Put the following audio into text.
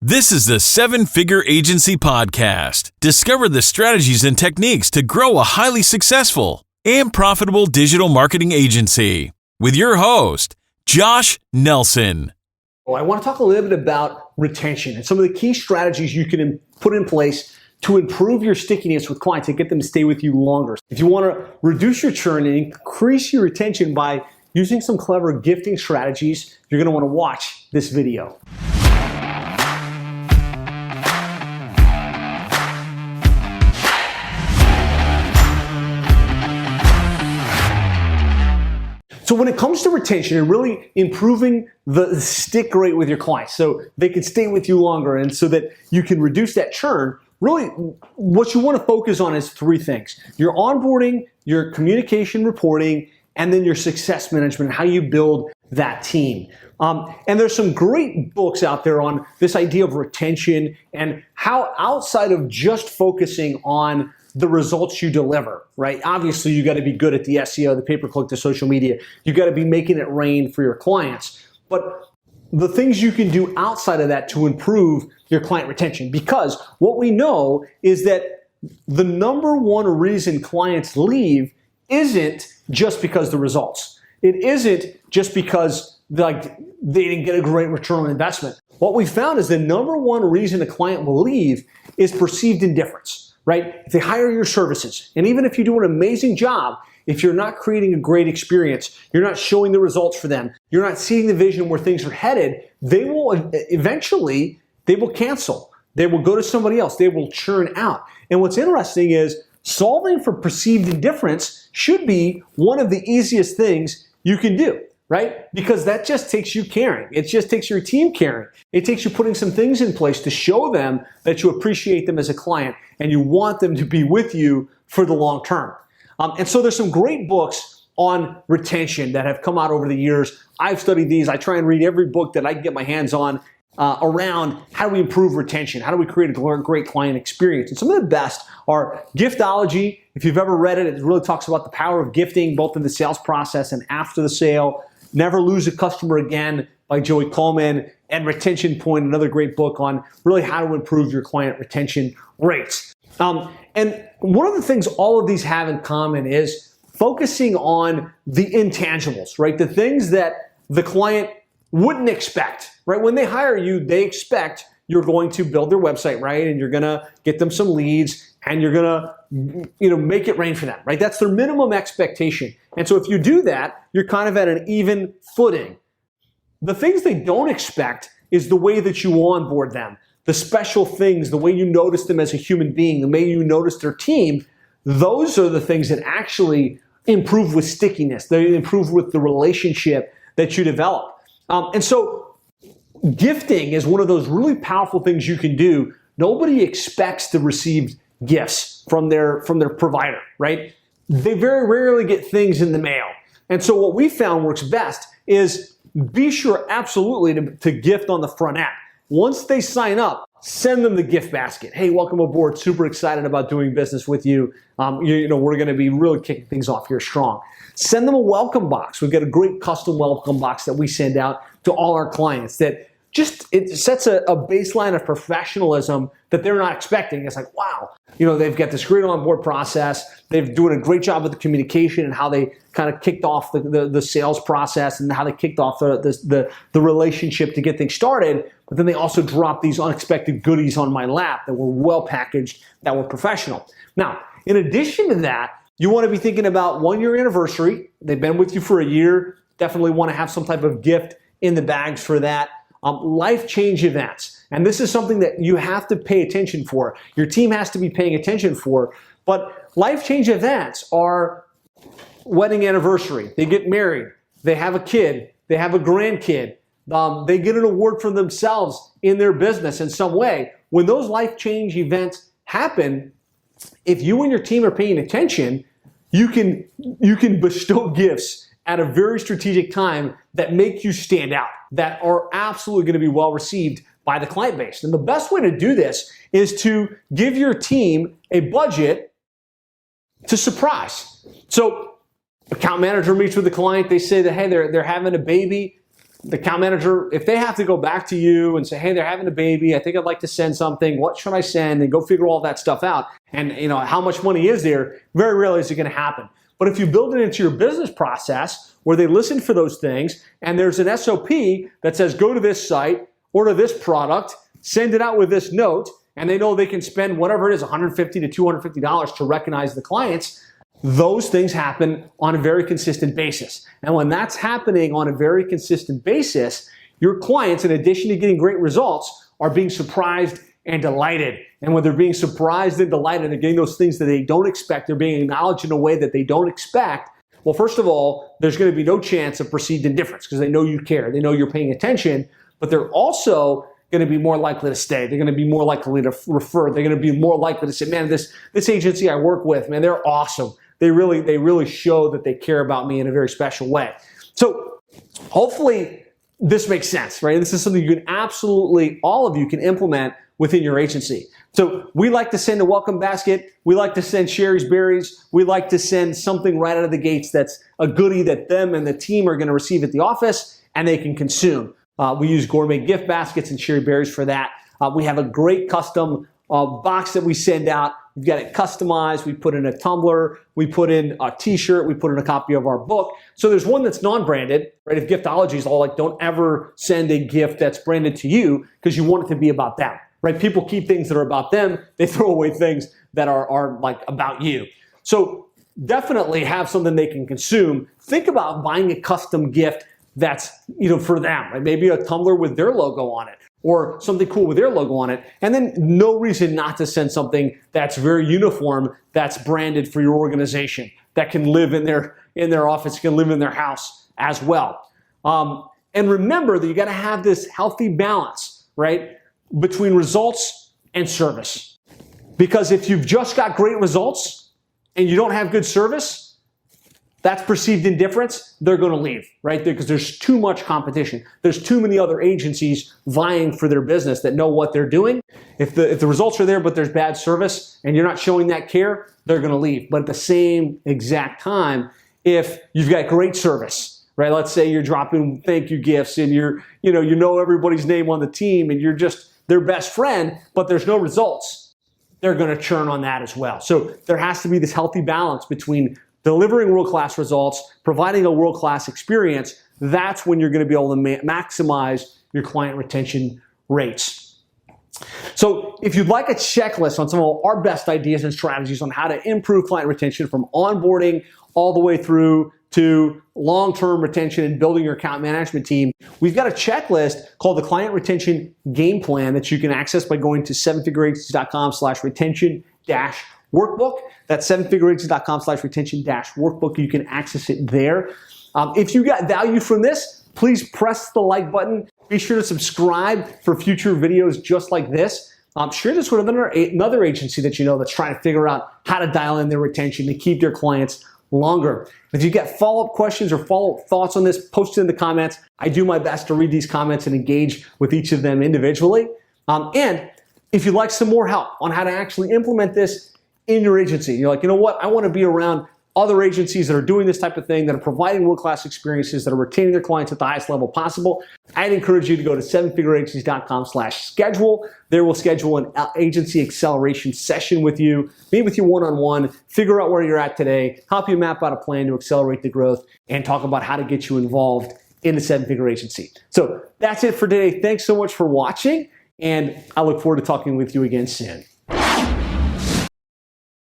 This is the Seven Figure Agency Podcast. Discover the strategies and techniques to grow a highly successful and profitable digital marketing agency with your host, Josh Nelson. I want to talk a little bit about retention and some of the key strategies you can put in place to improve your stickiness with clients and get them to stay with you longer. If you want to reduce your churn and increase your retention by using some clever gifting strategies, you're going to want to watch this video. So when it comes to retention and really improving the stick rate with your clients so they can stay with you longer and so that you can reduce that churn, really what you want to focus on is three things. Your onboarding, your communication reporting, and then your success management, how you build that team. And there's some great books out there on this idea of retention and how outside of just focusing on the results you deliver, right? Obviously, you got to be good at the SEO, the pay-per-click, the social media. You got to be making it rain for your clients. But the things you can do outside of that to improve your client retention, because what we know is that the number one reason clients leave isn't just because of the results. It isn't just because they didn't get a great return on investment. What we found is the number one reason a client will leave is perceived indifference. Right? If they hire your services, and even if you do an amazing job, if you're not creating a great experience, you're not showing the results for them, you're not seeing the vision where things are headed, they will cancel. They will go to somebody else. They will churn out. And what's interesting is solving for perceived indifference should be one of the easiest things you can do. Right? Because that just takes you caring. It just takes your team caring. It takes you putting some things in place to show them that you appreciate them as a client and you want them to be with you for the long term. And so there's some great books on retention that have come out over the years. I've studied these. I try and read every book that I can get my hands on around how do we improve retention? How do we create a great client experience? And some of the best are Giftology. If you've ever read it, it really talks about the power of gifting, both in the sales process and after the sale. Never Lose a Customer Again by Joey Coleman, and Retention Point, another great book on really how to improve your client retention rates. And one of the things all of these have in common is focusing on the intangibles, right? The things that the client wouldn't expect, right? When they hire you, they expect you're going to build their website, right? And you're going to get them some leads and you're going to, make it rain for them, right? That's their minimum expectation. And so if you do that, you're kind of at an even footing. The things they don't expect is the way that you onboard them, the special things, the way you notice them as a human being, the way you notice their team. Those are the things that actually improve with stickiness. They improve with the relationship that you develop. And so gifting is one of those really powerful things you can do. Nobody expects to receive gifts from their provider, right? They very rarely get things in the mail. And so what we found works best is be sure absolutely to gift on the front end. Once they sign up, send them the gift basket. Hey, welcome aboard. Super excited about doing business with you. We're going to be really kicking things off here strong. Send them a welcome box. We've got a great custom welcome box that we send out to all our clients that it sets a baseline of professionalism that they're not expecting. It's like, wow, they've got this great onboard process. They're doing a great job with the communication and how they kind of kicked off the sales process and how they kicked off the relationship to get things started. But then they also dropped these unexpected goodies on my lap that were well packaged, that were professional. Now, in addition to that, you want to be thinking about 1-year anniversary. They've been with you for a year. Definitely want to have some type of gift in the bags for that. Life change events. And this is something that you have to pay attention for. Your team has to be paying attention for. But life change events are wedding anniversary. They get married. They have a kid. They have a grandkid. They get an award for themselves in their business in some way. When those life change events happen, if you and your team are paying attention, you can bestow gifts at a very strategic time that make you stand out, that are absolutely going to be well received by the client base. And the best way to do this is to give your team a budget to surprise. So account manager meets with the client. They say that, hey, they're having a baby. the account manager, if they have to go back to you and say, hey, they're having a baby, I think I'd like to send something, what should I send? And go figure all that stuff out. And how much money is there? Very rarely is it going to happen. But if you build it into your business process where they listen for those things and there's an SOP that says go to this site, order this product, send it out with this note, and they know they can spend whatever it is, $150 to $250 to recognize the clients, those things happen on a very consistent basis. And when that's happening on a very consistent basis, your clients, in addition to getting great results, are being surprised and delighted. And when they're being surprised and delighted, they're getting those things that they don't expect, they're being acknowledged in a way that they don't expect, well, first of all, there's going to be no chance of perceived indifference because they know you care, they know you're paying attention, but they're also going to be more likely to stay. They're going to be more likely to refer. They're going to be more likely to say, man, this agency I work with, man, they're awesome. They really show that they care about me in a very special way. So hopefully this makes sense, right? This is something you can absolutely, all of you can implement within your agency. So we like to send a welcome basket. We like to send Sherry's Berries. We like to send something right out of the gates that's a goodie that them and the team are going to receive at the office and they can consume. We use gourmet gift baskets and Sherry Berries for that. We have a great custom box that we send out. We've got it customized. We put in a tumbler. We put in a t-shirt. We put in a copy of our book. So there's one that's non-branded, right? If giftology is all like, don't ever send a gift that's branded to you because you want it to be about them, right? People keep things that are about them. They throw away things that are like about you. So definitely have something they can consume. Think about buying a custom gift that's, for them, right? Maybe a tumbler with their logo on it, or something cool with their logo on it, and then no reason not to send something that's very uniform, that's branded for your organization, that can live in their office, can live in their house as well. And remember that you got to have this healthy balance, right, between results and service. Because if you've just got great results and you don't have good service, that's perceived indifference, they're going to leave, right? Because there's too much competition. There's too many other agencies vying for their business that know what they're doing. If the results are there, but there's bad service and you're not showing that care, they're going to leave. But at the same exact time, if you've got great service, right? Let's say you're dropping thank you gifts and you know everybody's name on the team and you're just their best friend, but there's no results, they're going to churn on that as well. So there has to be this healthy balance between delivering world-class results, providing a world-class experience. That's when you're going to be able to maximize your client retention rates. So if you'd like a checklist on some of our best ideas and strategies on how to improve client retention from onboarding all the way through to long-term retention and building your account management team, we've got a checklist called the Client Retention Game Plan that you can access by going to sevenfigureagencies.com/retention-workbook. That's sevenfigureagencies.com/retention-workbook. You can access it there. If you got value from this, please press the like button. Be sure to subscribe for future videos just like this. Share this with another agency that you know that's trying to figure out how to dial in their retention to keep their clients longer. If you get follow-up questions or follow-up thoughts on this, post it in the comments. I do my best to read these comments and engage with each of them individually. And if you'd like some more help on how to actually implement this in your agency, you're like, you know what, I want to be around other agencies that are doing this type of thing, that are providing world-class experiences, that are retaining their clients at the highest level possible, I'd encourage you to go to sevenfigureagencies.com/schedule. There we'll schedule an agency acceleration session with you, meet with you one-on-one, figure out where you're at today, help you map out a plan to accelerate the growth, and talk about how to get you involved in the seven-figure agency. So that's it for today. Thanks so much for watching, and I look forward to talking with you again soon.